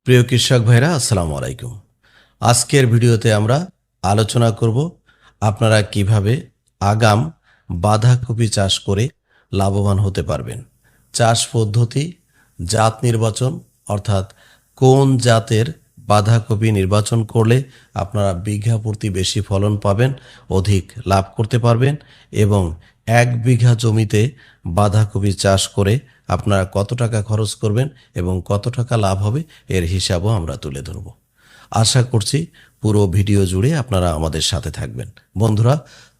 প্রিয় কৃষক ভাইরা, আসসালামু আলাইকুম। আজকের ভিডিওতে আমরা আলোচনা করব আপনারা কিভাবে আগাম বাঁধাকপি চাষ করে লাভবান হতে পারবেন। চাষ পদ্ধতি, জাত নির্বাচন, অর্থাৎ কোন জাতের বাঁধাকপি নির্বাচন করলে আপনারা বিঘা প্রতি বেশি ফলন পাবেন, অধিক লাভ করতে পারবেন এবং 1 বিঘা জমিতে বাঁধাকপি চাষ করে আপনারা কত টাকা খরচ করবেন এবং কত টাকা লাভ হবে এর হিসাবও আমরা তুলে ধরব। আশা করছি পুরো ভিডিও জুড়ে আপনারা আমাদের সাথে থাকবেন। বন্ধুরা,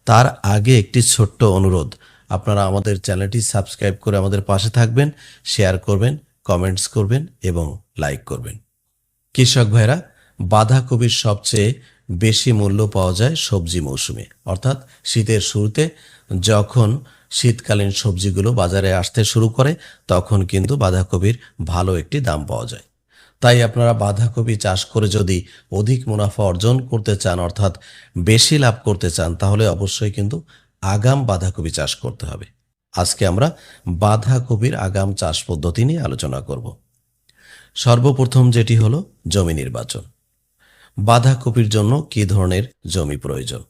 তার আগে একটি ছোট্ট অনুরোধ, আপনারা আমাদের চ্যানেলটি সাবস্ক্রাইব করে আমাদের পাশে থাকবেন, শেয়ার করবেন, কমেন্টস করবেন এবং লাইক করবেন। কৃষক ভাইরা, বাঁধাকপির সবচেয়ে বেশি মূল্য পাওয়া যায় সবজি মৌসুমে, অর্থাৎ শীতের শুরুতে। যখন শীতকালীন সবজিগুলো বাজারে আসতে শুরু করে তখন কিন্তু বাঁধাকপির ভালো একটি দাম পাওয়া যায়। তাই আপনারা বাঁধাকপি চাষ করে যদি অধিক মুনাফা অর্জন করতে চান, অর্থাৎ বেশি লাভ করতে চান, তাহলে অবশ্যই কিন্তু আগাম বাঁধাকপি চাষ করতে হবে। আজকে আমরা বাঁধাকপির আগাম চাষ পদ্ধতি নিয়ে আলোচনা করব। সর্বপ্রথম যেটি হলো জমি নির্বাচন। বাঁধাকপির জন্য কী ধরনের জমি প্রয়োজন?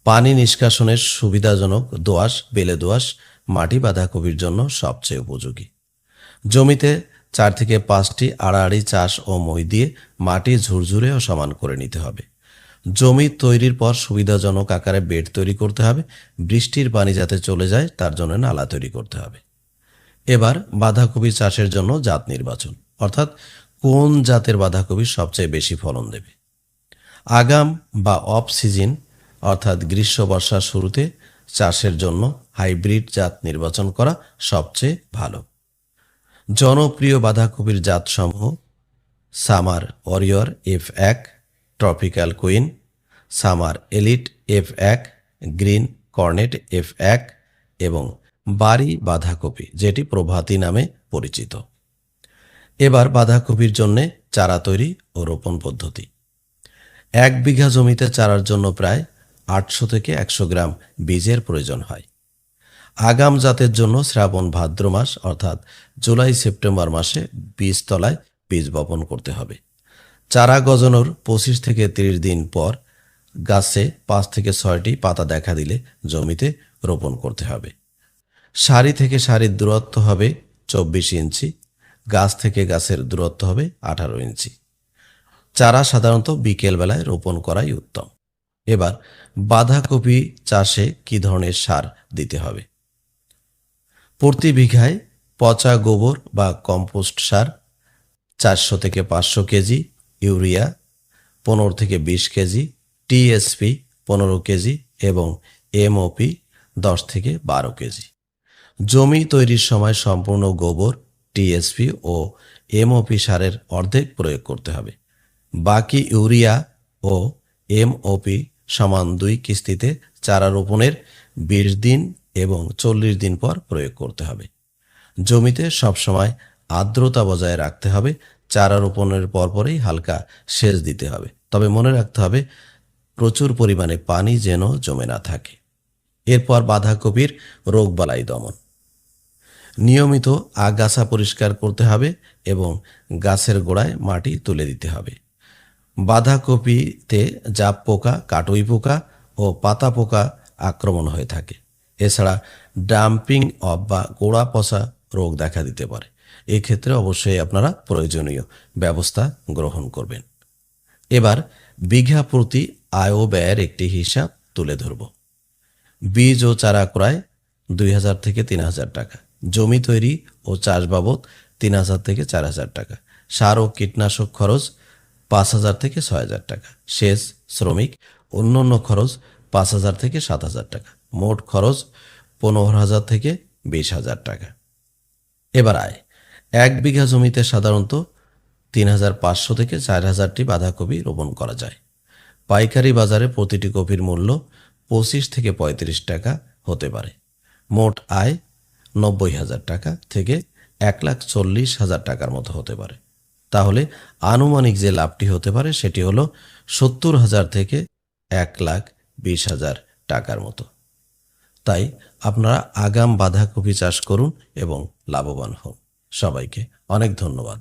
পানি নিষ্কাশনের সুবিধাজনক দোআঁশ, বেলে দোআঁশ মাটি বাঁধাকপির জন্য সবচেয়ে উপযোগী। জমিতে 4 থেকে 5টি আড়াআড়ি চাষ ও মই দিয়ে মাটি ঝুরঝুরে ও সমান করে নিতে হবে। জমি তৈরির পর সুবিধাজনক আকারে বেড তৈরি করতে হবে। বৃষ্টির পানি যাতে চলে যায় তার জন্য নালা তৈরি করতে হবে। এবার বাঁধাকপি চাষের জন্য জাত নির্বাচন, অর্থাৎ কোন জাতের বাঁধাকপি সবচেয়ে বেশি ফলন দেবে। আগাম বা অফ সিজন, অর্থাৎ গ্রীষ্ম বর্ষার শুরুতে চাষের জন্য হাইব্রিড জাত নির্বাচন করা সবচেয়ে ভালো। জনপ্রিয় বাঁধাকপির জাতসমূহ summer warrior F1, tropical queen, summer elite F1, green cornet F1 এবং বাড়ি বাঁধাকপি, যেটি প্রভাতী নামে পরিচিত। এবার বাঁধাকপির জন্য চারা তৈরি ও রোপণ পদ্ধতি। 1 বিঘা জমিতে চারার জন্য প্রায় 800 থেকে 100 গ্রাম বীজের প্রয়োজন হয়। আগাম জাতের জন্য শ্রাবণ ভাদ্র মাস, অর্থাৎ জুলাই সেপ্টেম্বর মাসে বীজতলায় বীজ বপন করতে হবে। চারা গজানোর 25 থেকে 30 দিন পর গাছে 5 থেকে 6টি পাতা দেখা দিলে জমিতে রোপণ করতে হবে। সারি থেকে সারির দূরত্ব হবে 24 ইঞ্চি, গাছ থেকে গাছের দূরত্ব হবে 18 ইঞ্চি। চারা সাধারণত বিকেল বেলায় রোপণ করাই উত্তম। এবার বাঁধাকপি চাষে কি ধরনের সার দিতে হবে? প্রতি বিঘায় পচা গোবর বা কম্পোস্ট সার 400 থেকে 500 কেজি, ইউরিয়া 15 থেকে 20 কেজি, টিএসপি 15 কেজি এবং এমওপি 10 থেকে 12 কেজি। জমি তৈরির সময় সম্পূর্ণ গোবর, টিএসপি ও এমওপি সারের অর্ধেক প্রয়োগ করতে হবে। বাকি ইউরিয়া ও এমওপি সমান 2 কিস্তিতে চারা রোপণের 20 দিন এবং 40 দিন পর প্রয়োগ করতে হবে। জমিতে সবসময় আর্দ্রতা বজায় রাখতে হবে। চারা রোপণের পরপরই হালকা সেচ দিতে হবে, তবে মনে রাখতে হবে প্রচুর পরিমাণে পানি যেন জমে না থাকে। এরপর বাঁধাকপির রোগবালাই দমন। নিয়মিত আগাছা পরিষ্কার করতে হবে এবং গাছের গোড়ায় মাটি তুলে দিতে হবে। বাঁধাকপিতে জাপ পোকা, কাটুই পোকা ও পাতা পোকা আক্রমণ হয়ে থাকে। এছাড়া ডাম্পিং অফ বা গোড়া পচা রোগ দেখা দিতে পারে। এক্ষেত্রে অবশ্যই আপনারা প্রয়োজনীয় ব্যবস্থা গ্রহণ করবেন। এবার বিঘা প্রতি আয় ও ব্যয়ের একটি হিসাব তুলে ধরব। বীজ ও চারা ক্রয় 2000 থেকে 3000 টাকা, জমি তৈরি ও চাষ বাবদ 3000 থেকে 4000 টাকা, সার ও কীটনাশক খরচ 5000 থেকে 6000 টাকা, সেচ, শ্রমিক, অন্যান্য খরচ 5000 থেকে 7000 টাকা, মোট খরচ 15000 থেকে 20000 টাকা। এবার আয়। 1 বিঘা জমিতে সাধারণত 3500 থেকে 4000টি বাঁধাকপি রোপণ করা যায়। পাইকারি বাজারে প্রতিটি কপির মূল্য 25 থেকে 35 টাকা হতে পারে। মোট আয় 90,000 টাকা থেকে 1,40,000 টাকার মতো হতে পারে। তাহলে আনুমানিক যে লাভটি হতে পারে সেটি হলো 70,000 থেকে 1,20,000 টাকার মতো। তাই আপনারা আগাম বাঁধাকপি চাষ করুন এবং লাভবান হন। সবাইকে অনেক ধন্যবাদ।